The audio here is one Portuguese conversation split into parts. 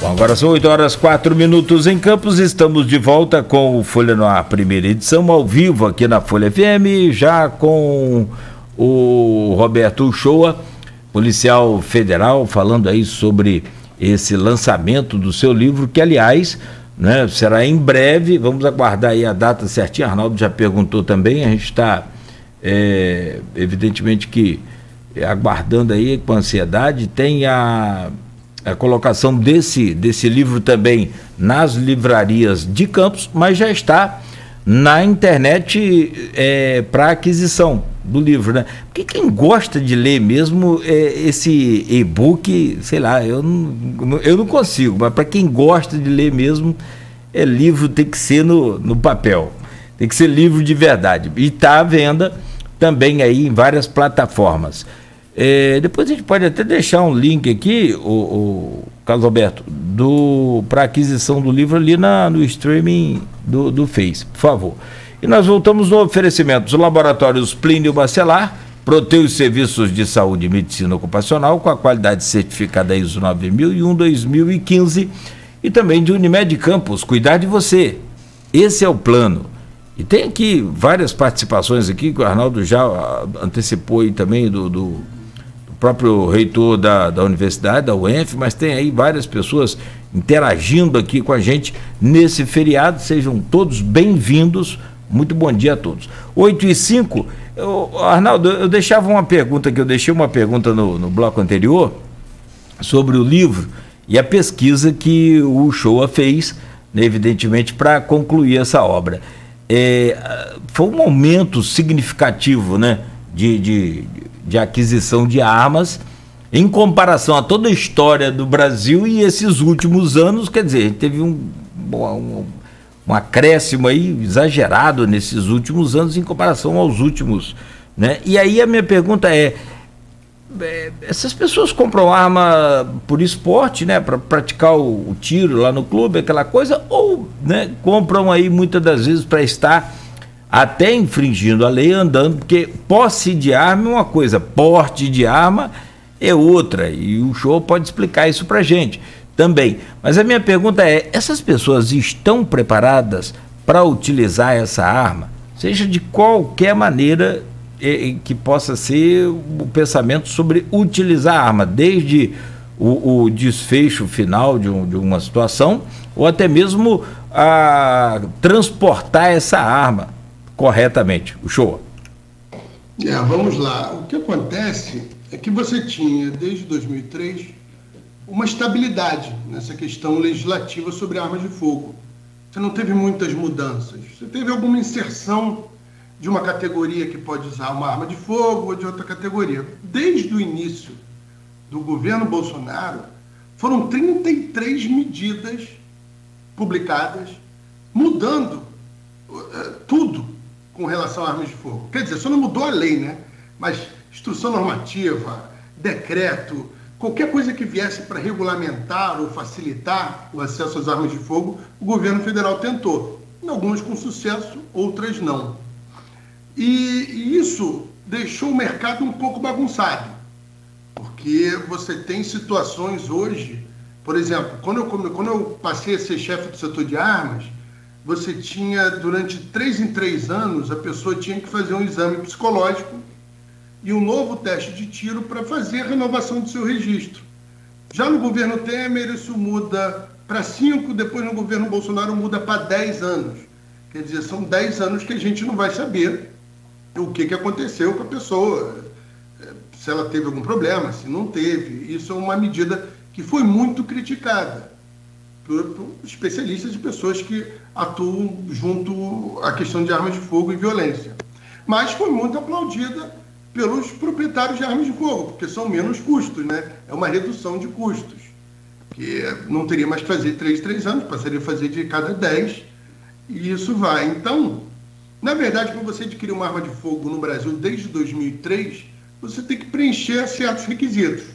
Bom, agora são 8h04 em Campos, estamos de volta com o Folha no Ar, primeira edição, ao vivo aqui na Folha FM, já com o Roberto Uchoa, policial federal, falando aí sobre esse lançamento do seu livro, que aliás, né, será em breve. Vamos aguardar aí a data certinha. Arnaldo já perguntou também, a gente está evidentemente que aguardando aí com ansiedade. Tem a colocação desse livro também nas livrarias de Campos, mas já está na internet para aquisição do livro, né? Porque quem gosta de ler mesmo esse e-book, sei lá, eu não consigo, mas para quem gosta de ler mesmo, livro tem que ser no papel, tem que ser livro de verdade, e está à venda também aí em várias plataformas. Depois a gente pode até deixar um link aqui, o Carlos Alberto, para aquisição do livro ali no streaming do Face, por favor. E nós voltamos no oferecimento dos laboratórios Plínio Bacelar, Proteus Serviços de Saúde e Medicina Ocupacional, com a qualidade certificada ISO 9001-2015, e também de Unimed Campos, cuidar de você. Esse é o plano. E tem aqui várias participações aqui, que o Arnaldo já antecipou aí também do próprio reitor da universidade, da UENF, mas tem aí várias pessoas interagindo aqui com a gente nesse feriado. Sejam todos bem-vindos. Muito bom dia a todos. 8h05, Arnaldo, eu deixava uma pergunta, que eu deixei uma pergunta no bloco anterior sobre o livro e a pesquisa que o Uchoa fez, né, evidentemente, para concluir essa obra. Foi um aumento significativo, né, de aquisição de armas em comparação a toda a história do Brasil e esses últimos anos. Quer dizer, teve um acréscimo aí exagerado nesses últimos anos em comparação aos últimos, né? E aí a minha pergunta essas pessoas compram arma por esporte, né, para praticar o tiro lá no clube, aquela coisa, ou, né, compram aí muitas das vezes para estar até infringindo a lei, andando, porque posse de arma é uma coisa, porte de arma é outra, e o Uchoa pode explicar isso para a gente também. Mas a minha pergunta essas pessoas estão preparadas para utilizar essa arma, seja de qualquer maneira que possa ser o pensamento sobre utilizar a arma, desde o desfecho final de uma situação, ou até mesmo a transportar essa arma corretamente? Uchoa. Vamos lá. O que acontece é que você tinha, desde 2003, uma estabilidade nessa questão legislativa sobre armas de fogo. Você não teve muitas mudanças. Você teve alguma inserção de uma categoria que pode usar uma arma de fogo ou de outra categoria. Desde o início do governo Bolsonaro, foram 33 medidas publicadas, mudando tudo com relação a armas de fogo. Quer dizer, só não mudou a lei, né? Mas instrução normativa, decreto, qualquer coisa que viesse para regulamentar ou facilitar o acesso às armas de fogo, o governo federal tentou. Algumas com sucesso, outras não. E isso deixou o mercado um pouco bagunçado, porque você tem situações hoje, por exemplo, quando eu passei a ser chefe do setor de armas, você tinha, durante 3 em 3 anos, a pessoa tinha que fazer um exame psicológico e um novo teste de tiro para fazer a renovação do seu registro. Já no governo Temer, isso muda para 5, depois no governo Bolsonaro muda para 10 anos. Quer dizer, são 10 anos que a gente não vai saber o que aconteceu com a pessoa, se ela teve algum problema, se não teve. Isso é uma medida que foi muito criticada por especialistas e pessoas que atuam junto à questão de armas de fogo e violência. Mas foi muito aplaudida pelos proprietários de armas de fogo, porque são menos custos, né? É uma redução de custos, que não teria mais que fazer 3 anos, passaria a fazer de cada 10, e isso vai. Então, na verdade, para você adquirir uma arma de fogo no Brasil desde 2003, você tem que preencher certos requisitos.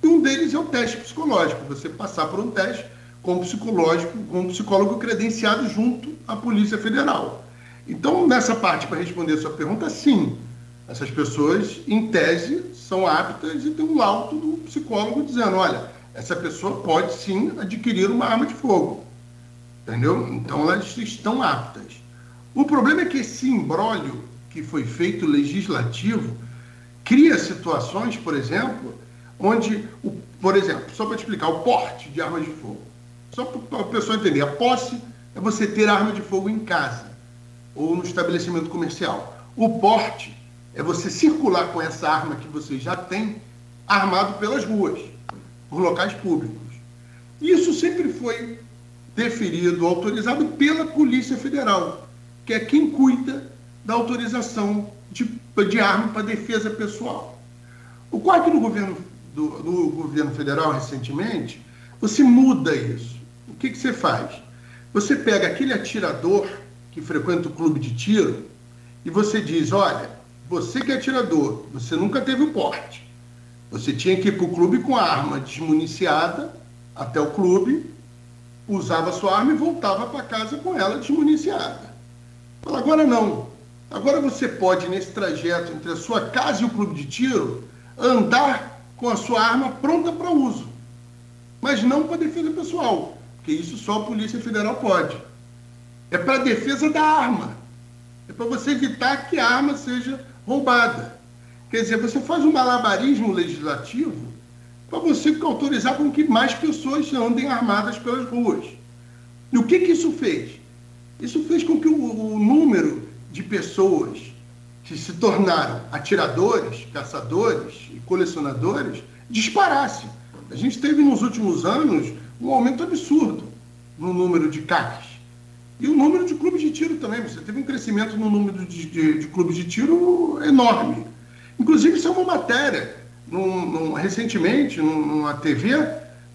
E um deles é o teste psicológico, você passar por um teste com um psicólogo credenciado junto à Polícia Federal. Então, nessa parte, para responder a sua pergunta, sim, essas pessoas, em tese, são aptas e têm um laudo do psicólogo dizendo, olha, essa pessoa pode sim adquirir uma arma de fogo. Entendeu? Então elas estão aptas. O problema é que esse imbróglio que foi feito legislativo cria situações, por exemplo, onde, por exemplo, só para te explicar, o porte de armas de fogo. Só para a pessoa entender, a posse é você ter arma de fogo em casa ou no estabelecimento comercial. O porte é você circular com essa arma que você já tem armado pelas ruas, por locais públicos. Isso sempre foi deferido, autorizado pela Polícia Federal, que é quem cuida da autorização de arma para defesa pessoal. Ocorre que no governo federal, recentemente, você muda isso. O que você faz? Você pega aquele atirador que frequenta o clube de tiro e você diz, olha, você que é atirador, você nunca teve o porte. Você tinha que ir para o clube com a arma desmuniciada até o clube, usava a sua arma e voltava para casa com ela desmuniciada. Fala, agora não. Agora você pode, nesse trajeto entre a sua casa e o clube de tiro, andar com a sua arma pronta para uso. Mas não para defesa pessoal, porque isso só a Polícia Federal pode. É para a defesa da arma. É para você evitar que a arma seja roubada. Quer dizer, você faz um malabarismo legislativo para você autorizar com que mais pessoas andem armadas pelas ruas. E o que isso fez? Isso fez com que o número de pessoas que se tornaram atiradores, caçadores e colecionadores disparasse. A gente teve nos últimos anos um aumento absurdo no número de CACs. E o número de clubes de tiro também. Você teve um crescimento no número de clubes de tiro enorme. Inclusive, isso é uma matéria, recentemente, numa TV,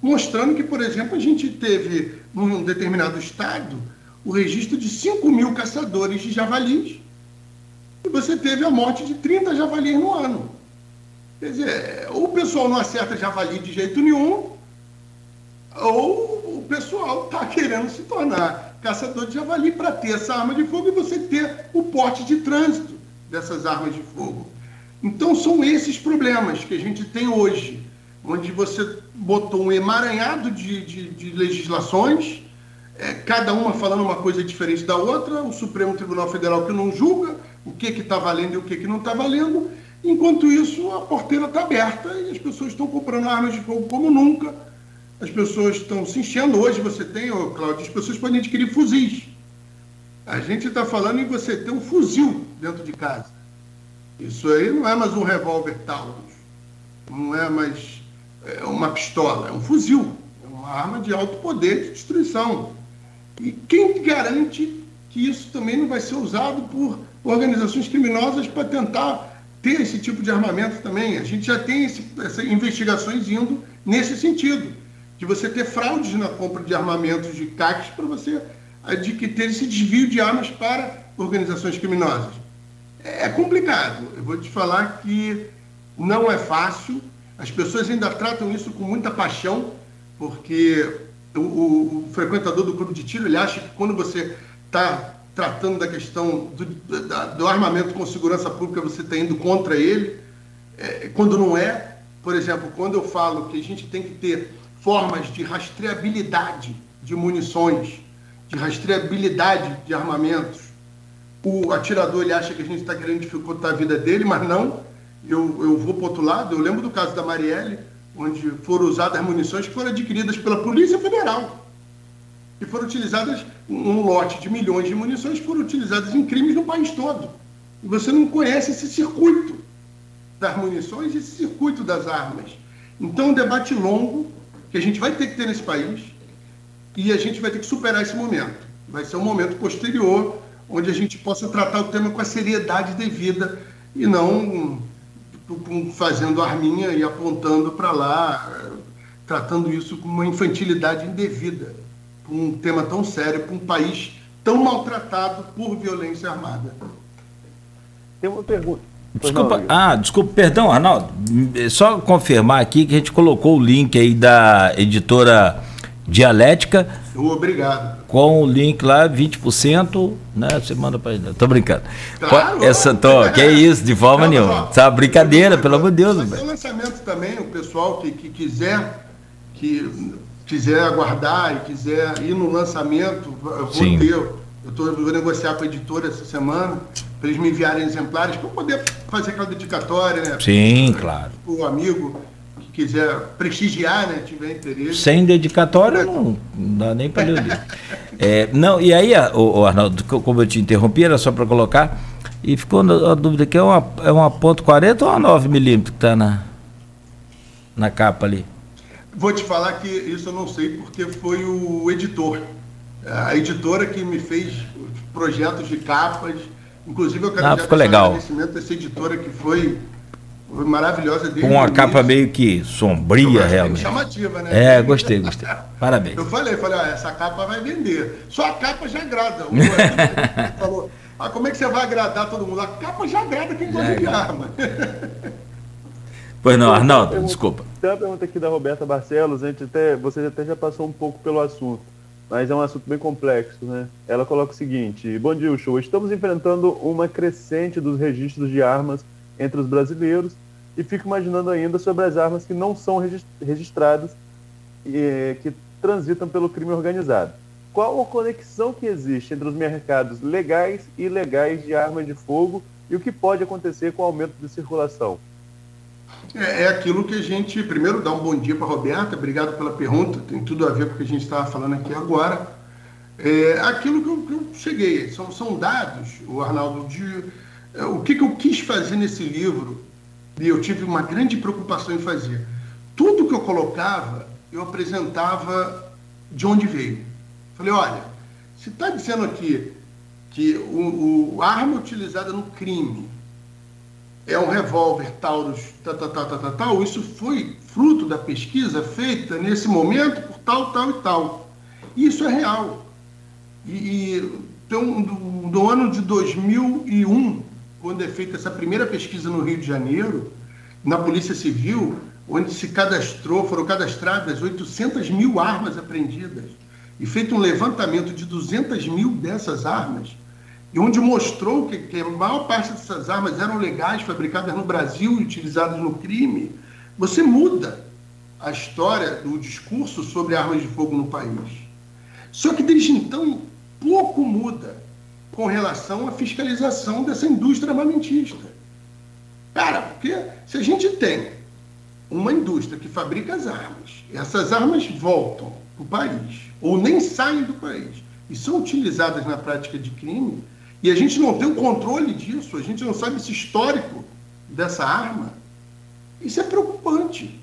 mostrando que, por exemplo, a gente teve, num determinado estado, o registro de 5.000 caçadores de javalis, e você teve a morte de 30 javalis no ano. Quer dizer, ou o pessoal não acerta javali de jeito nenhum, ou o pessoal está querendo se tornar caçador de javali para ter essa arma de fogo e você ter o porte de trânsito dessas armas de fogo. Então são esses problemas que a gente tem hoje, onde você botou um emaranhado de legislações, cada uma falando uma coisa diferente da outra, o Supremo Tribunal Federal que não julga o que está valendo e o que não está valendo. Enquanto isso, a porteira está aberta e as pessoas estão comprando armas de fogo como nunca. As pessoas estão se enchendo. Hoje você tem, Cláudio, as pessoas podem adquirir fuzis. A gente está falando em você ter um fuzil dentro de casa. Isso aí não é mais um revólver Taurus, não é mais uma pistola, é um fuzil, é uma arma de alto poder de destruição. E quem garante que isso também não vai ser usado por organizações criminosas para tentar ter esse tipo de armamento também? A gente já tem essas investigações indo nesse sentido, de você ter fraudes na compra de armamentos de CACs para você ter esse desvio de armas para organizações criminosas. É complicado. Eu vou te falar que não é fácil. As pessoas ainda tratam isso com muita paixão, porque o frequentador do clube de tiro, ele acha que quando você está tratando da questão do armamento com segurança pública, você está indo contra ele, quando não é. Por exemplo, quando eu falo que a gente tem que ter formas de rastreabilidade de munições, de rastreabilidade de armamentos, o atirador ele acha que a gente está querendo dificultar a vida dele, mas não. Eu vou para o outro lado. Eu lembro do caso da Marielle, onde foram usadas munições que foram adquiridas pela Polícia Federal, que foram utilizadas, um lote de milhões de munições foram utilizadas em crimes no país todo. E você não conhece esse circuito das munições, esse circuito das armas. Então, é um debate longo que a gente vai ter que ter nesse país e a gente vai ter que superar esse momento. Vai ser um momento posterior, onde a gente possa tratar o tema com a seriedade devida e não fazendo arminha e apontando para lá, tratando isso com uma infantilidade indevida, por um tema tão sério, para um país tão maltratado por violência armada. Tem uma pergunta. Desculpa, perdão, Arnaldo. Só confirmar aqui que a gente colocou o link aí da editora Dialética. Obrigado. Com o link lá, 20%, né? Você manda para ele. Tô brincando. Claro, que é isso, de forma nenhuma. Essa brincadeira, pelo amor de Deus. Vai ter lançamento também, o pessoal que quiser que quiser aguardar e quiser ir no lançamento, eu vou ter. Eu vou negociar com a editora essa semana para eles me enviarem exemplares para eu poder fazer aquela dedicatória, né? Sim, claro. O amigo que quiser prestigiar, né? Tiver interesse. Sem dedicatória não dá nem para ler o livro. Não, e aí, o Arnaldo, como eu te interrompi, era só para colocar, e ficou a dúvida que é uma .40 ou uma 9mm que está na capa ali? Vou te falar que isso eu não sei, porque foi o editor. A editora que me fez os projetos de capas. Inclusive, eu quero ficou legal. Agradecimento dessa editora que foi maravilhosa dele. Com uma capa meio que sombria, realmente. Chamativa, né? Gostei. Parabéns. Eu falei, essa capa vai vender. Só a capa já agrada. O falou, como é que você vai agradar todo mundo? A capa já agrada quem gosta de arma. Pois não, Arnaldo, desculpa. Tem uma pergunta aqui da Roberta Barcelos, você até já passou um pouco pelo assunto, mas é um assunto bem complexo, né? Ela coloca o seguinte: bom dia, show. Estamos enfrentando uma crescente dos registros de armas entre os brasileiros e fico imaginando ainda sobre as armas que não são registradas e que transitam pelo crime organizado. Qual a conexão que existe entre os mercados legais e ilegais de armas de fogo e o que pode acontecer com o aumento de circulação? É aquilo que a gente, primeiro, dá um bom dia para a Roberta, obrigado pela pergunta, tem tudo a ver com o que a gente estava falando aqui agora. Aquilo que eu cheguei, são dados, o Arnaldo, o que eu quis fazer nesse livro, e eu tive uma grande preocupação em fazer. Tudo que eu colocava, eu apresentava de onde veio. Falei, olha, se está dizendo aqui que a arma utilizada no crime é um revólver Taurus, tal, isso foi fruto da pesquisa feita nesse momento por tal e tal. E isso é real. Então, do ano de 2001, quando é feita essa primeira pesquisa no Rio de Janeiro, na Polícia Civil, onde foram cadastradas 800 mil armas apreendidas, e feito um levantamento de 200 mil dessas armas, e onde mostrou que a maior parte dessas armas eram legais, fabricadas no Brasil e utilizadas no crime, você muda a história do discurso sobre armas de fogo no país. Só que desde então, pouco muda com relação à fiscalização dessa indústria armamentista. Cara, porque se a gente tem uma indústria que fabrica as armas, essas armas voltam para o país, ou nem saem do país, e são utilizadas na prática de crime, e a gente não tem o controle disso, a gente não sabe esse histórico dessa arma, isso é preocupante.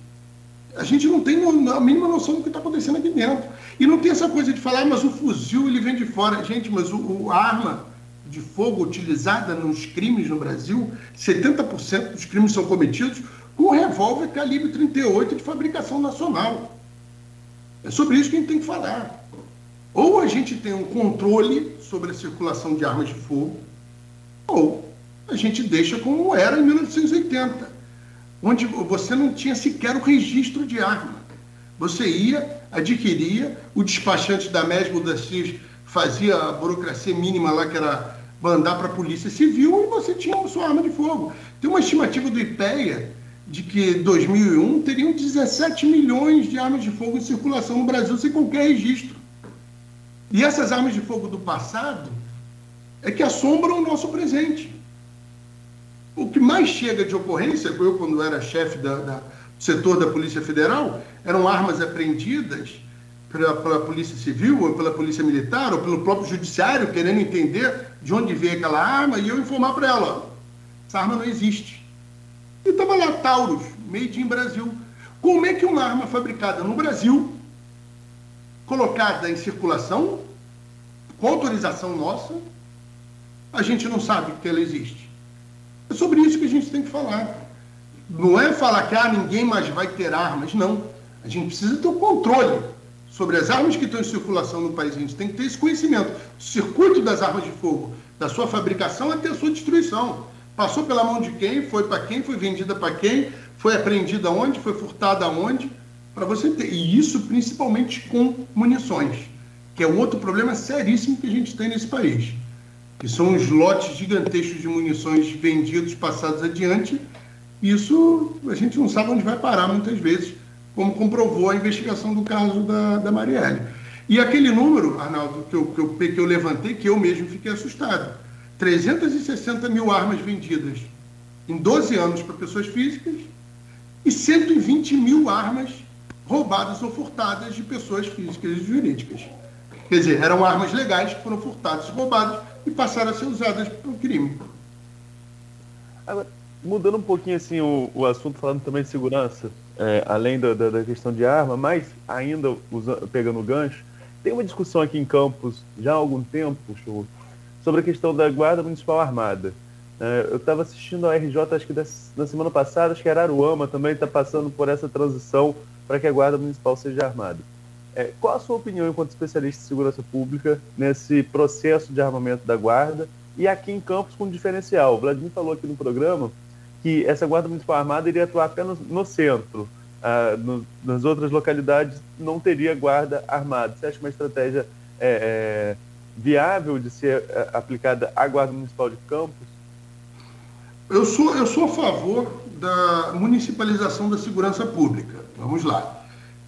A gente não tem a mínima noção do que está acontecendo aqui dentro. E não tem essa coisa de falar, mas o fuzil ele vem de fora. Gente, mas a arma de fogo utilizada nos crimes no Brasil, 70% dos crimes são cometidos com revólver calibre 38 de fabricação nacional. É sobre isso que a gente tem que falar. Ou a gente tem um controle sobre a circulação de armas de fogo, ou a gente deixa como era em 1980, onde você não tinha sequer o registro de arma. Você ia, adquiria, o despachante da MESB da CIS fazia a burocracia mínima lá, que era mandar para a Polícia Civil, e você tinha a sua arma de fogo. Tem uma estimativa do IPEA de que em 2001 teriam 17 milhões de armas de fogo em circulação no Brasil sem qualquer registro. E essas armas de fogo do passado é que assombram o nosso presente. O que mais chega de ocorrência, eu quando era chefe do setor da Polícia Federal, eram armas apreendidas pela Polícia Civil, ou pela Polícia Militar, ou pelo próprio Judiciário, querendo entender de onde veio aquela arma, e eu informar para ela, essa arma não existe. E estava lá, Taurus, made in Brasil. Como é que uma arma fabricada no Brasil, colocada em circulação, com autorização nossa, a gente não sabe que ela existe? É sobre isso que a gente tem que falar. Não é falar que ninguém mais vai ter armas, não. A gente precisa ter o controle sobre as armas que estão em circulação no país. A gente tem que ter esse conhecimento. O circuito das armas de fogo, da sua fabricação até a sua destruição. Passou pela mão de quem, foi para quem, foi vendida para quem, foi apreendida onde, foi furtada aonde, para você ter. E isso principalmente com munições, que é um outro problema seríssimo que a gente tem nesse país, que são os lotes gigantescos de munições vendidos, passados adiante. Isso a gente não sabe onde vai parar muitas vezes, como comprovou a investigação do caso da Marielle. E aquele número, Arnaldo, que eu levantei, que eu mesmo fiquei assustado. 360 mil armas vendidas em 12 anos para pessoas físicas e 120 mil armas roubadas ou furtadas de pessoas físicas e jurídicas. Quer dizer, eram armas legais que foram furtadas e roubadas e passaram a ser usadas para o crime. Agora, mudando um pouquinho assim o assunto, falando também de segurança, além da questão de arma, mas ainda pegando o gancho, tem uma discussão aqui em Campos já há algum tempo, sobre a questão da Guarda Municipal Armada. Eu estava assistindo a RJ, acho que na semana passada, acho que Araruama também está passando por essa transição para que a Guarda Municipal seja armada. Qual a sua opinião enquanto especialista em segurança pública nesse processo de armamento da Guarda e aqui em Campos com um diferencial? O Vladimir falou aqui no programa que essa Guarda Municipal Armada iria atuar apenas no centro. Nas outras localidades não teria guarda armada. Você acha uma estratégia viável de ser aplicada à Guarda Municipal de Campos? Eu sou a favor da municipalização da segurança pública. Vamos lá.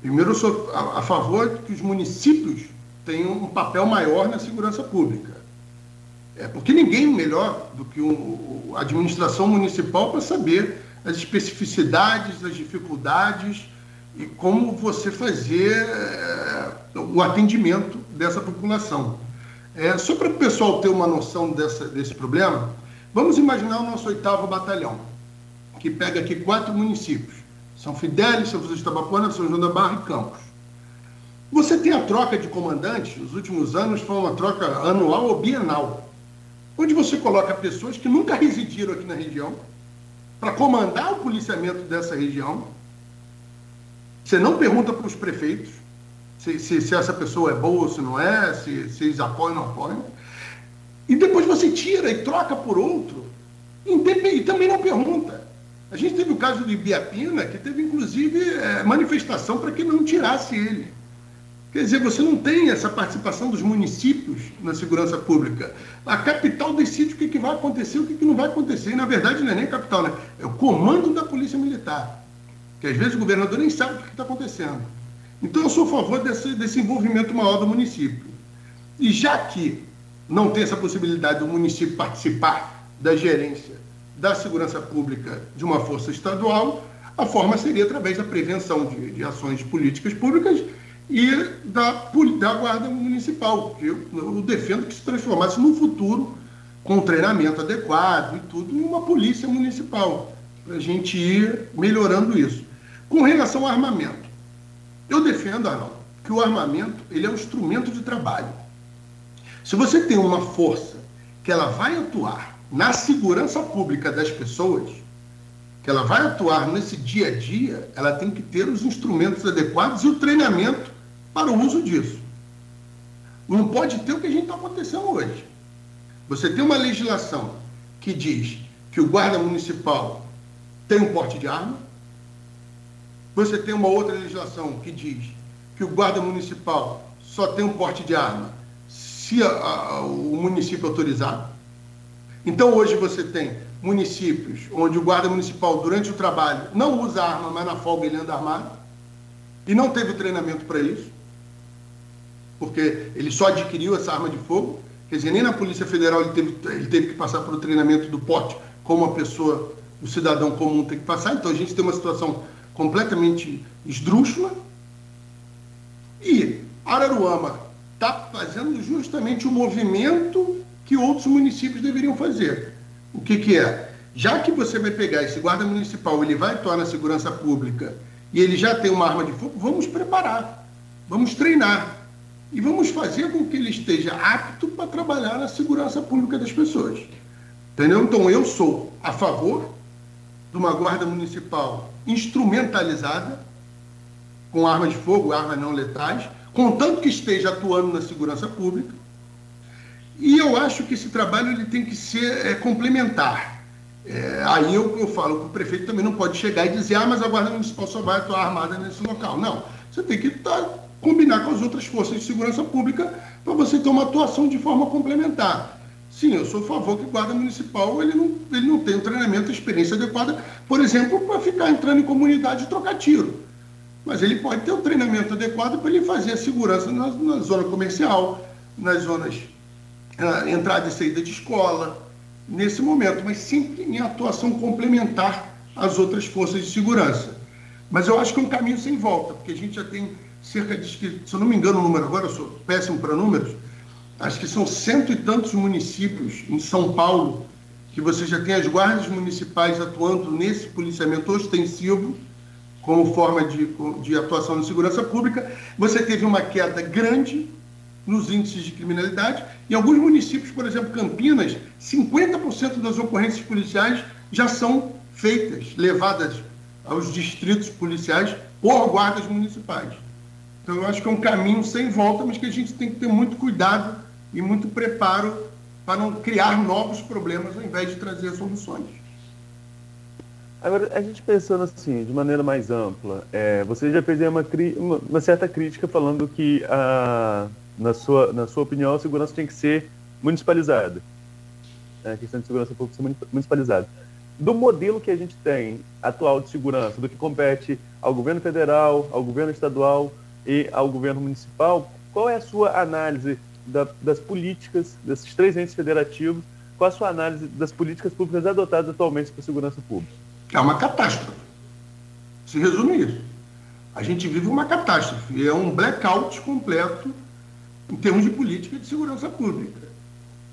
Primeiro, eu sou a favor de que os municípios tenham um papel maior na segurança pública. Porque ninguém melhor do que a administração municipal para saber as especificidades, as dificuldades e como você fazer o atendimento dessa população. Só para o pessoal ter uma noção desse problema, vamos imaginar o nosso 8º Batalhão, que pega aqui 4 municípios. São Fidélis, São José de Itabapoana, São João da Barra e Campos. Você tem a troca de comandantes, nos últimos anos foi uma troca anual ou bienal, onde você coloca pessoas que nunca residiram aqui na região para comandar o policiamento dessa região. Você não pergunta para os prefeitos se essa pessoa é boa ou se não é, se eles apoiam ou não apoiam. E depois você tira e troca por outro e também não pergunta. A gente teve o caso do Ibiapina, que teve, inclusive, manifestação para que não tirasse ele. Quer dizer, você não tem essa participação dos municípios na segurança pública. A capital decide o que vai acontecer e o que não vai acontecer. E, na verdade, não é nem a capital, né? É o comando da Polícia Militar. Que, às vezes, o governador nem sabe o que está acontecendo. Então, eu sou a favor desse envolvimento maior do município. E já que não tem essa possibilidade do município participar da gerência da segurança pública de uma força estadual, a forma seria através da prevenção de ações políticas públicas e da Guarda Municipal, que eu defendo que se transformasse no futuro, com treinamento adequado e tudo, em uma polícia municipal, para a gente ir melhorando isso. Com relação ao armamento, eu defendo, Arnaldo, que o armamento ele é um instrumento de trabalho. Se você tem uma força que ela vai atuar na segurança pública das pessoas, que ela vai atuar nesse dia a dia, ela tem que ter os instrumentos adequados e o treinamento para o uso disso. Não pode ter o que a gente está acontecendo hoje. Você tem uma legislação que diz que o guarda municipal tem um porte de arma, você tem uma outra legislação que diz que o guarda municipal só tem um porte de arma se o município autorizar. Então, hoje você tem municípios onde o guarda municipal, durante o trabalho, não usa arma, mas na folga ele anda armado, e não teve treinamento para isso, porque ele só adquiriu essa arma de fogo. Quer dizer, nem na Polícia Federal ele teve que passar por o treinamento do porte, como a pessoa, o cidadão comum tem que passar. Então, a gente tem uma situação completamente esdrúxula. E Araruama está fazendo justamente o movimento que outros municípios deveriam fazer. O que é? Já que você vai pegar esse guarda municipal, ele vai atuar na segurança pública e ele já tem uma arma de fogo, vamos preparar, vamos treinar e vamos fazer com que ele esteja apto para trabalhar na segurança pública das pessoas. Entendeu? Então, eu sou a favor de uma guarda municipal instrumentalizada, com armas de fogo, armas não letais, contanto que esteja atuando na segurança pública. E eu acho que esse trabalho ele tem que ser complementar. Aí eu falo que o prefeito também não pode chegar e dizer mas a Guarda Municipal só vai atuar armada nesse local. Não, você tem que combinar com as outras forças de segurança pública para você ter uma atuação de forma complementar. Sim, eu sou a favor que o Guarda Municipal ele não tem um treinamento, experiência adequada, por exemplo, para ficar entrando em comunidade e trocar tiro. mas ele pode ter o treinamento adequado para ele fazer a segurança na zona comercial, nas zonas entrada e saída de escola, nesse momento, mas sempre em atuação complementar às outras forças de segurança. Mas eu acho que é um caminho sem volta, porque a gente já tem cerca de, se eu não me engano o número agora, eu sou péssimo para números, acho que são 100 e tantos municípios em São Paulo que você já tem as guardas municipais atuando nesse policiamento ostensivo como forma de atuação na segurança pública. Você teve uma queda grande nos índices de criminalidade. Em alguns municípios, por exemplo, Campinas, 50% das ocorrências policiais já são feitas, levadas aos distritos policiais por guardas municipais. Então, eu acho que é um caminho sem volta, mas que a gente tem que ter muito cuidado e muito preparo para não criar novos problemas ao invés de trazer soluções. Agora, a gente pensando assim, de maneira mais ampla, você já fez uma certa crítica falando que, na sua opinião, a segurança tem que ser municipalizada. A questão de segurança pública ser municipalizada. Do modelo que a gente tem atual de segurança, do que compete ao governo federal, ao governo estadual e ao governo municipal, qual é a sua análise das políticas desses três entes federativos? Qual a sua análise das políticas públicas adotadas atualmente para a segurança pública? É uma catástrofe. Se resume isso. A gente vive uma catástrofe. É um blackout completo em termos de política de segurança pública.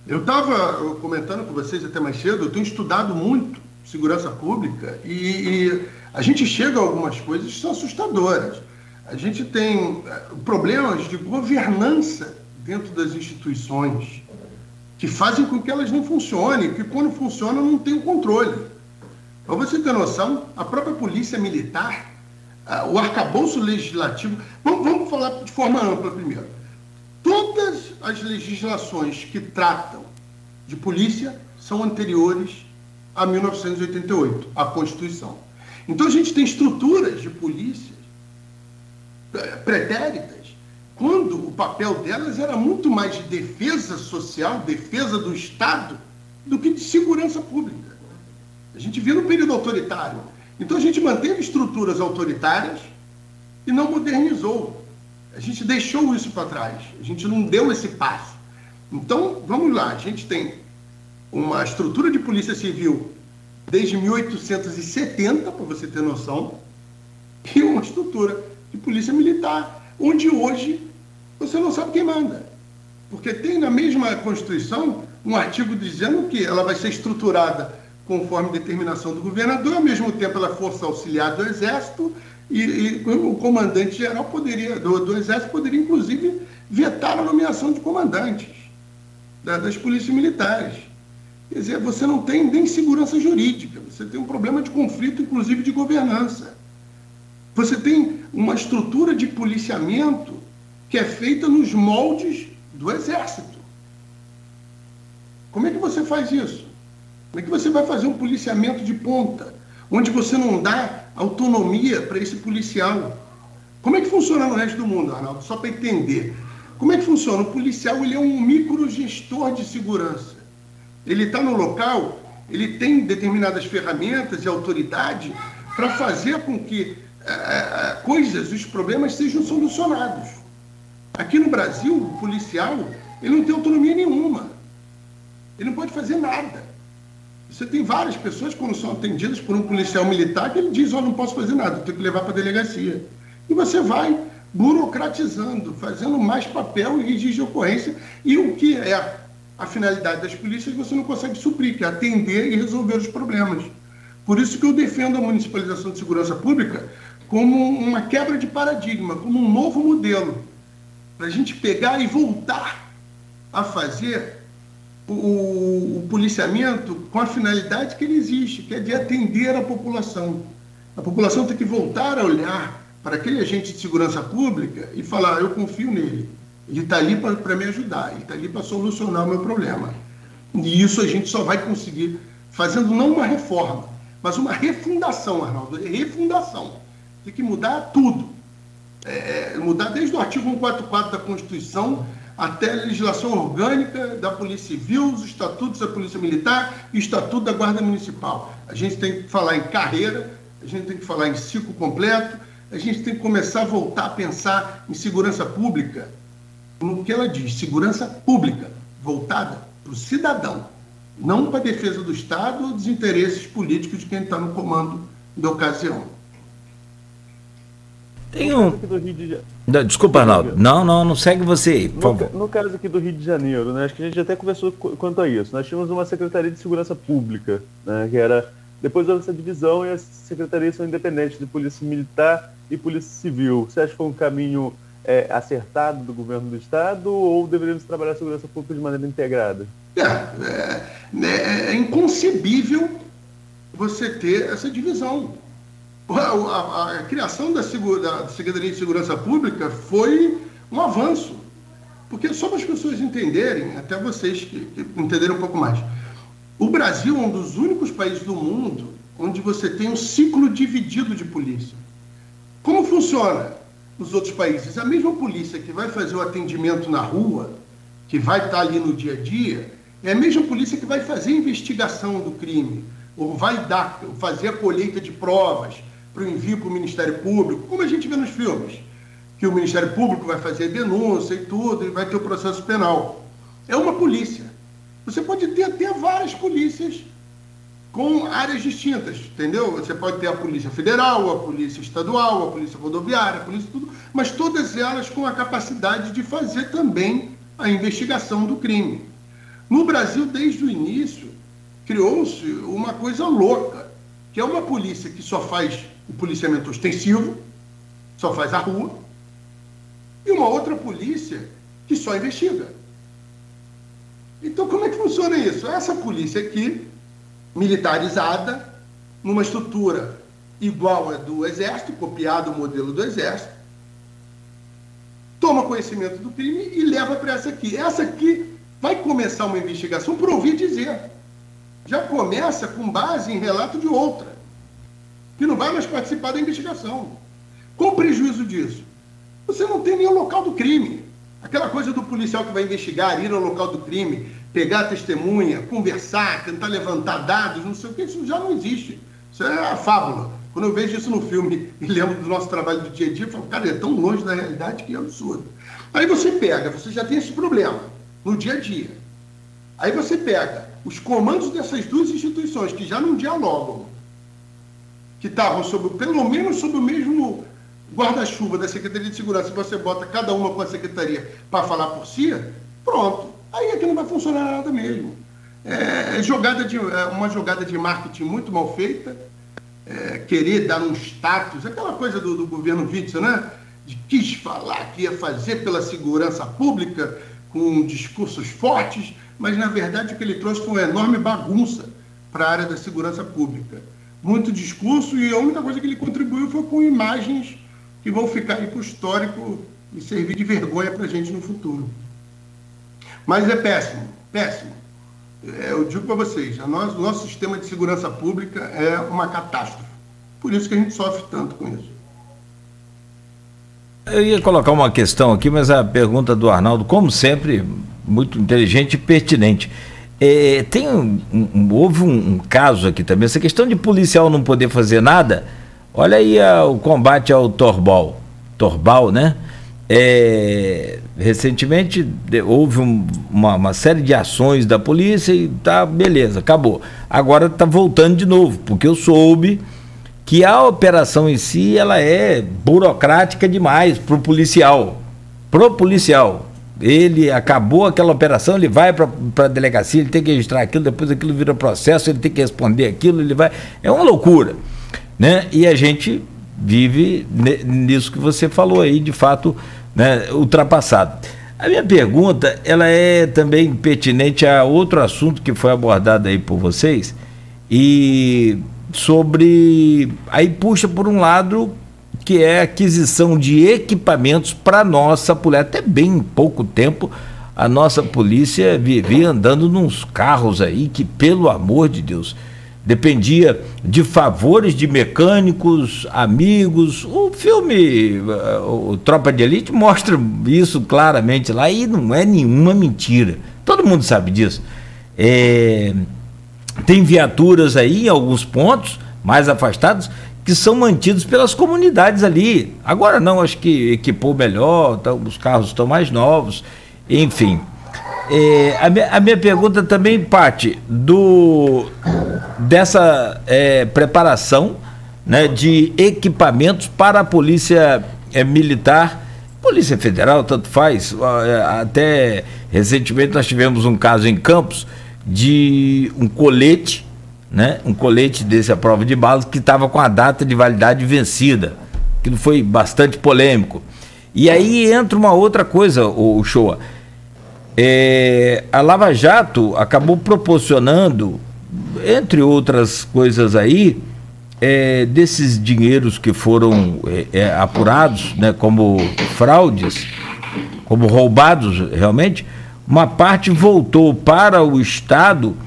Eu estava comentando com vocês até mais cedo, eu tenho estudado muito segurança pública e a gente chega a algumas coisas que são assustadoras. A gente tem problemas de governança dentro das instituições que fazem com que elas não funcionem, que quando funcionam não tem o controle. Para você ter noção, a própria polícia militar, o arcabouço legislativo... Vamos falar de forma ampla primeiro. Todas as legislações que tratam de polícia são anteriores a 1988, a Constituição. Então a gente tem estruturas de polícia pretéritas, quando o papel delas era muito mais de defesa social, defesa do Estado, do que de segurança pública. A gente viu no período autoritário. Então a gente manteve estruturas autoritárias e não modernizou. A gente deixou isso para trás. A gente não deu esse passo. Então, vamos lá. A gente tem uma estrutura de polícia civil desde 1870, para você ter noção, e uma estrutura de polícia militar, onde hoje você não sabe quem manda. Porque tem na mesma Constituição um artigo dizendo que ela vai ser estruturada conforme determinação do governador, ao mesmo tempo ela é força auxiliar do Exército, e o comandante-geral do Exército poderia, inclusive, vetar a nomeação de comandantes das polícias militares. Quer dizer, você não tem nem segurança jurídica, você tem um problema de conflito, inclusive de governança. Você tem uma estrutura de policiamento que é feita nos moldes do Exército. Como é que você faz isso? Como é que você vai fazer um policiamento de ponta, onde você não dá autonomia para esse policial? Como é que funciona no resto do mundo, Arnaldo? Só para entender. Como é que funciona? O policial, ele é um microgestor de segurança. Ele está no local, ele tem determinadas ferramentas e autoridade para fazer com que os problemas sejam solucionados. Aqui no Brasil, o policial, ele não tem autonomia nenhuma. Ele não pode fazer nada. Você tem várias pessoas, quando são atendidas por um policial militar, que ele diz, não posso fazer nada, tenho que levar para a delegacia. E você vai burocratizando, fazendo mais papel e registro de ocorrência, e o que é a finalidade das polícias você não consegue suprir, que é atender e resolver os problemas. Por isso que eu defendo a municipalização de segurança pública como uma quebra de paradigma, como um novo modelo, para a gente pegar e voltar a fazer o policiamento com a finalidade que ele existe, que é de atender a população. A população tem que voltar a olhar para aquele agente de segurança pública e falar, eu confio nele, ele está ali para me ajudar, ele está ali para solucionar o meu problema. E isso a gente só vai conseguir fazendo não uma reforma, mas uma refundação, Arnaldo, refundação. Tem que mudar tudo. Mudar desde o artigo 144 da Constituição até a legislação orgânica da Polícia Civil, os estatutos da Polícia Militar e o estatuto da Guarda Municipal. A gente tem que falar em carreira, a gente tem que falar em ciclo completo, a gente tem que começar a voltar a pensar em segurança pública, no que ela diz, segurança pública, voltada para o cidadão, não para a defesa do Estado ou dos interesses políticos de quem está no comando da ocasião. Tem um... Desculpa, Arnaldo. Não segue você aí, por favor. No caso aqui do Rio de Janeiro, né, acho que a gente até conversou quanto a isso. Nós tínhamos uma Secretaria de Segurança Pública, né, que era... Depois dessa divisão, e as secretarias são independentes de Polícia Militar e Polícia Civil. Você acha que foi um caminho acertado do governo do Estado ou deveríamos trabalhar a segurança pública de maneira integrada? É inconcebível você ter essa divisão. A criação da Secretaria de Segurança Pública foi um avanço. Porque só para as pessoas entenderem, até vocês que entenderem um pouco mais, o Brasil é um dos únicos países do mundo onde você tem um ciclo dividido de polícia. Como funciona nos outros países? A mesma polícia que vai fazer o atendimento na rua, que vai estar ali no dia a dia, é a mesma polícia que vai fazer a investigação do crime, ou vai fazer a colheita de provas para o envio para o Ministério Público, como a gente vê nos filmes, que o Ministério Público vai fazer a denúncia e tudo, e vai ter o processo penal. É uma polícia. Você pode ter até várias polícias com áreas distintas, entendeu? Você pode ter a Polícia Federal, a Polícia Estadual, a Polícia Rodoviária, a Polícia tudo, mas todas elas com a capacidade de fazer também a investigação do crime. No Brasil, desde o início, criou-se uma coisa louca, que é uma polícia que só faz o policiamento ostensivo, só faz a rua, e uma outra polícia que só investiga. Então, como é que funciona isso? Essa polícia aqui, militarizada, numa estrutura igual à do Exército, copiado o modelo do Exército, toma conhecimento do crime e leva para essa aqui. Essa aqui vai começar uma investigação por ouvir dizer. Já começa com base em relato de outra, que não vai mais participar da investigação. Qual o prejuízo disso? Você não tem nem o local do crime. Aquela coisa do policial que vai investigar, ir ao local do crime, pegar a testemunha, conversar, tentar levantar dados, não sei o que, isso já não existe. Isso é a fábula. Quando eu vejo isso no filme e lembro do nosso trabalho do dia a dia, eu falo, cara, é tão longe da realidade que é absurdo. Aí você pega, você já tem esse problema no dia a dia. Aí você pega os comandos dessas duas instituições que já não dialogam, que estavam pelo menos sob o mesmo guarda-chuva da Secretaria de Segurança, você bota cada uma com a Secretaria para falar por si, pronto. Aí é que não vai funcionar nada mesmo. Uma jogada de marketing muito mal feita, querer dar um status, aquela coisa do governo Witzel, né? Quis falar que ia fazer pela segurança pública com discursos fortes, mas na verdade o que ele trouxe foi uma enorme bagunça para a área da segurança pública. Muito discurso e a única coisa que ele contribuiu foi com imagens que vão ficar aí para o histórico e servir de vergonha para a gente no futuro. Mas é péssimo, péssimo. Eu digo para vocês, o nosso sistema de segurança pública é uma catástrofe. Por isso que a gente sofre tanto com isso. Eu ia colocar uma questão aqui, mas a pergunta do Arnaldo, como sempre, muito inteligente e pertinente. Houve um caso aqui também, essa questão de policial não poder fazer nada. Olha aí o combate ao Torbal, né? Recentemente houve uma série de ações da polícia e tá, beleza, acabou. Agora está voltando de novo, porque eu soube que a operação em si ela é burocrática demais para o policial. Ele acabou aquela operação, ele vai para a delegacia, ele tem que registrar aquilo, depois aquilo vira processo, ele tem que responder aquilo, ele vai... É uma loucura, né? E a gente vive nisso que você falou aí, de fato, né, ultrapassado. A minha pergunta, ela é também pertinente a outro assunto que foi abordado aí por vocês, e sobre... Aí puxa por um lado... que é a aquisição de equipamentos para a nossa polícia. Até bem pouco tempo, a nossa polícia vivia andando nos carros aí que, pelo amor de Deus, dependia de favores de mecânicos, amigos. O filme, o Tropa de Elite, mostra isso claramente lá e não é nenhuma mentira. Todo mundo sabe disso. Tem viaturas aí em alguns pontos mais afastados que são mantidos pelas comunidades ali. Agora não, acho que equipou melhor, os carros estão mais novos, enfim. A minha pergunta também parte dessa preparação, né, de equipamentos para a Polícia Militar, Polícia Federal, tanto faz. Até recentemente nós tivemos um caso em Campos de um colete, né, um colete desse à prova de balas que estava com a data de validade vencida, que foi bastante polêmico. E aí entra uma outra coisa, o Shoa. A Lava Jato acabou proporcionando, entre outras coisas aí, desses dinheiros que foram apurados, né, como fraudes, como roubados realmente, uma parte voltou para o Estado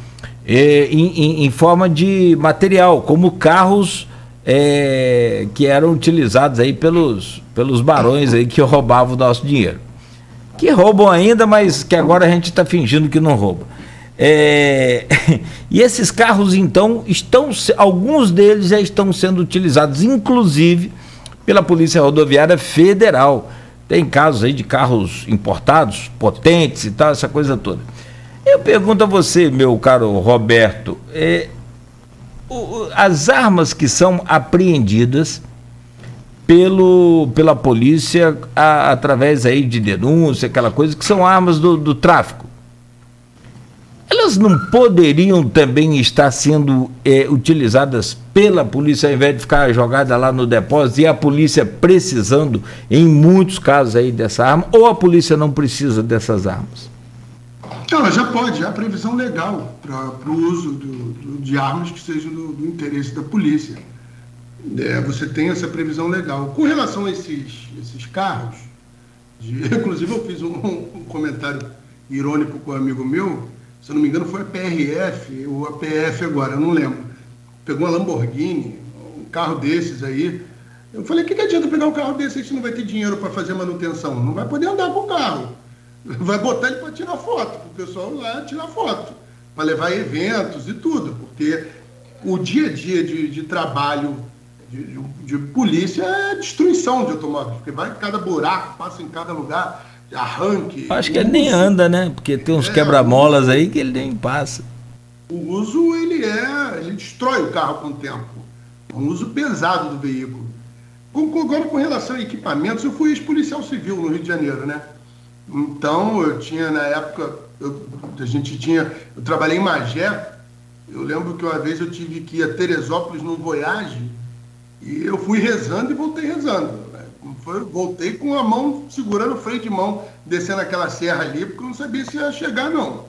em forma de material, como carros que eram utilizados aí pelos barões aí que roubavam o nosso dinheiro. Que roubam ainda, mas que agora a gente está fingindo que não rouba. E esses carros, então, alguns deles já estão sendo utilizados, inclusive, pela Polícia Rodoviária Federal. Tem casos aí de carros importados, potentes e tal, essa coisa toda. Eu pergunto a você, meu caro Roberto, as armas que são apreendidas pela polícia através aí de denúncia, aquela coisa, que são armas do tráfico, elas não poderiam também estar sendo utilizadas pela polícia ao invés de ficar jogada lá no depósito e a polícia precisando, em muitos casos aí, dessa arma, ou a polícia não precisa dessas armas? Ela já pode, há previsão legal para o uso de armas que sejam do interesse da polícia. Você tem essa previsão legal. Com relação a esses carros, inclusive eu fiz um comentário irônico com um amigo meu, se eu não me engano foi a PRF ou a PF agora, eu não lembro. Pegou uma Lamborghini, um carro desses aí. Eu falei, o que adianta pegar um carro desse se a gente não vai ter dinheiro para fazer manutenção? Não vai poder andar com o carro. Vai botar ele para tirar foto, para o pessoal lá tirar foto, para levar eventos e tudo, porque o dia a dia de trabalho de polícia é destruição de automóveis, porque vai em cada buraco, passa em cada lugar, arranque. Acho que ele nem anda, né? Porque tem uns quebra-molas aí que ele nem passa. O uso, ele destrói o carro com o tempo. É um uso pesado do veículo. Agora, com relação a equipamentos, eu fui ex-policial civil no Rio de Janeiro, né? Então, eu tinha, na época, eu trabalhei em Magé. Eu lembro que uma vez eu tive que ir a Teresópolis num Voyage e eu fui rezando e voltei rezando. Voltei com a mão segurando o freio de mão, descendo aquela serra ali, porque eu não sabia se ia chegar, não.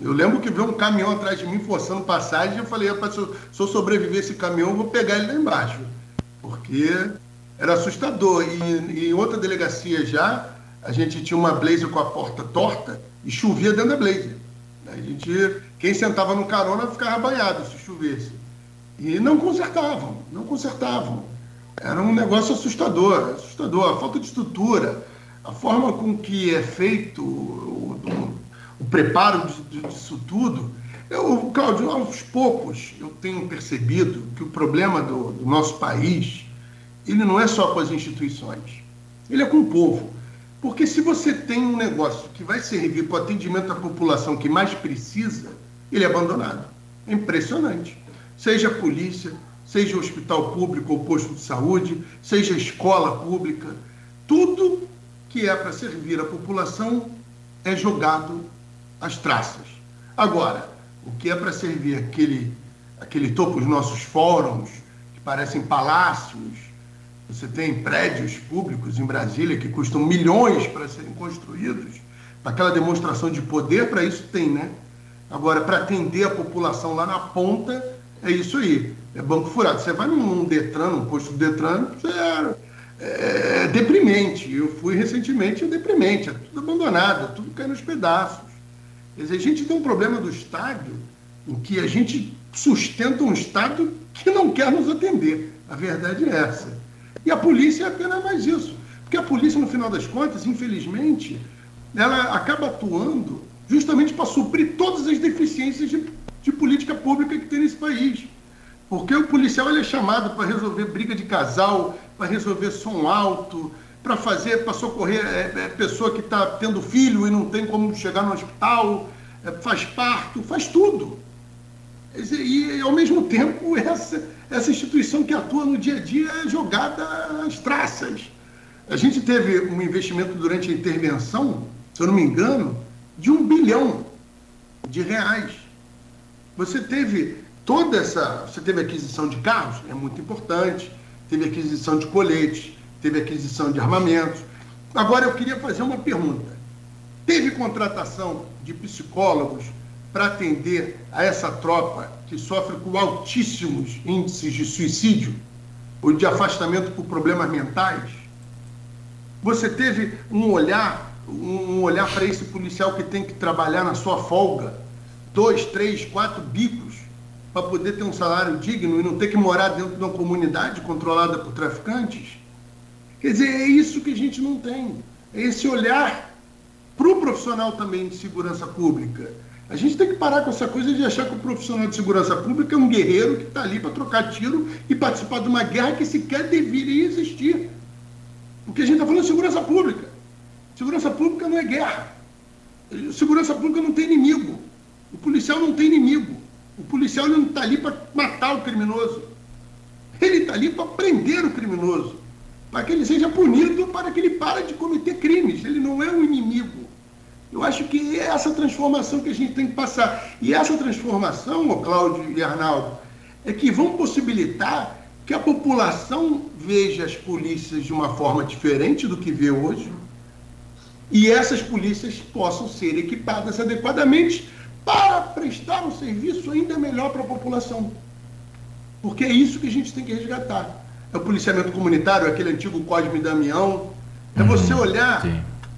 Eu lembro que veio um caminhão atrás de mim forçando passagem e eu falei, se eu sobreviver esse caminhão, eu vou pegar ele lá embaixo. Porque era assustador. E em outra delegacia já, a gente tinha uma Blazer com a porta torta e chovia dentro da Blazer. Quem sentava no carona ficava banhado se chovesse. E não consertavam. Era um negócio assustador. A falta de estrutura, a forma com que é feito o preparo disso tudo. Cláudio, aos poucos eu tenho percebido que o problema do nosso país, ele não é só com as instituições, ele é com o povo. Porque se você tem um negócio que vai servir para o atendimento da população que mais precisa, ele é abandonado. É impressionante. Seja a polícia, seja o hospital público ou posto de saúde, seja a escola pública, tudo que é para servir a população é jogado às traças. Agora, o que é para servir aquele topo, os nossos fóruns, que parecem palácios. Você tem prédios públicos em Brasília que custam milhões para serem construídos, para aquela demonstração de poder, para isso tem, né? Agora, para atender a população lá na ponta, é isso aí, é banco furado. Você vai num Detran, num posto do Detran, é deprimente. Eu fui recentemente, é deprimente, é tudo abandonado, é tudo cai nos pedaços. Quer dizer, a gente tem um problema do Estado em que a gente sustenta um Estado que não quer nos atender. A verdade é essa. E a polícia é apenas mais isso. Porque a polícia, no final das contas, infelizmente, ela acaba atuando justamente para suprir todas as deficiências de política pública que tem nesse país. Porque o policial ele é chamado para resolver briga de casal, para resolver som alto, para socorrer pessoa que está tendo filho e não tem como chegar no hospital, faz parto, faz tudo. E ao mesmo tempo, essa instituição que atua no dia a dia é jogada às traças. A gente teve um investimento durante a intervenção, se eu não me engano, de R$1 bilhão. Você teve você teve aquisição de carros, é muito importante, teve aquisição de coletes, teve aquisição de armamentos. Agora eu queria fazer uma pergunta. Teve contratação de psicólogos para atender a essa tropa que sofre com altíssimos índices de suicídio ou de afastamento por problemas mentais? Você teve um olhar para esse policial que tem que trabalhar na sua folga, 2, 3, 4 bicos, para poder ter um salário digno e não ter que morar dentro de uma comunidade controlada por traficantes? Quer dizer, é isso que a gente não tem. É esse olhar para o profissional também de segurança pública. A gente tem que parar com essa coisa de achar que o profissional de segurança pública é um guerreiro que está ali para trocar tiro e participar de uma guerra que sequer deveria existir. Porque a gente está falando de segurança pública. Segurança pública não é guerra. Segurança pública não tem inimigo. O policial não tem inimigo. O policial não está ali para matar o criminoso. Ele está ali para prender o criminoso, para que ele seja punido, para que ele pare de cometer crimes. Ele não é um inimigo. Eu acho que é essa transformação que a gente tem que passar. E essa transformação, Cláudio e Arnaldo, é que vão possibilitar que a população veja as polícias de uma forma diferente do que vê hoje e essas polícias possam ser equipadas adequadamente para prestar um serviço ainda melhor para a população. Porque é isso que a gente tem que resgatar. É o policiamento comunitário, aquele antigo Cosme e Damião. É você olhar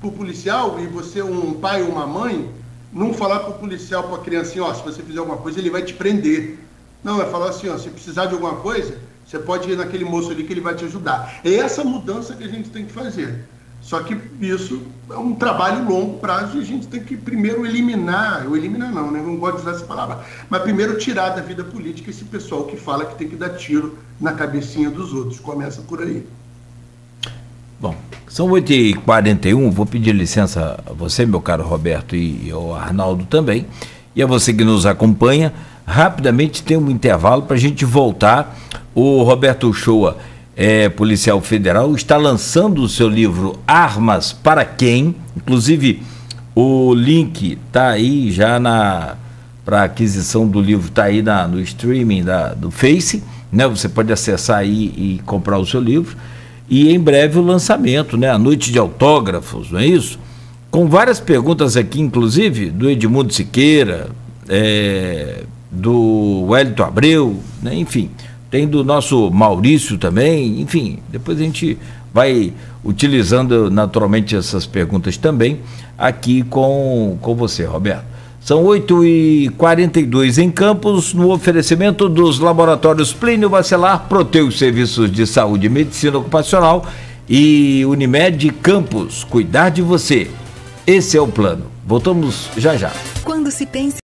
para o policial e você, um pai ou uma mãe, não falar para o policial, para a criancinha, se você fizer alguma coisa, ele vai te prender. Não, é falar assim, se precisar de alguma coisa, você pode ir naquele moço ali que ele vai te ajudar. É essa mudança que a gente tem que fazer. Só que isso é um trabalho longo prazo e a gente tem que primeiro eliminar não, né? Não gosto de usar essa palavra, mas primeiro tirar da vida política esse pessoal que fala que tem que dar tiro na cabecinha dos outros. Começa por aí. Bom, são 8h41, vou pedir licença a você, meu caro Roberto, e ao Arnaldo também, e a você que nos acompanha. Rapidamente tem um intervalo para a gente voltar. O Roberto Uchoa, policial federal, está lançando o seu livro Armas para Quem? Inclusive, o link está aí já para aquisição do livro, está aí no streaming do Face, né? Você pode acessar aí e comprar o seu livro. E em breve o lançamento, né? A noite de autógrafos, não é isso? Com várias perguntas aqui, inclusive, do Edmundo Siqueira, do Wellington Abreu, né? Enfim, tem do nosso Maurício também, enfim, depois a gente vai utilizando naturalmente essas perguntas também aqui com você, Roberto. São 8h42 em Campos, no oferecimento dos laboratórios Plínio Bacelar, Proteus Serviços de Saúde e Medicina Ocupacional e Unimed Campos, cuidar de você. Esse é o plano. Voltamos já já. Quando se pensa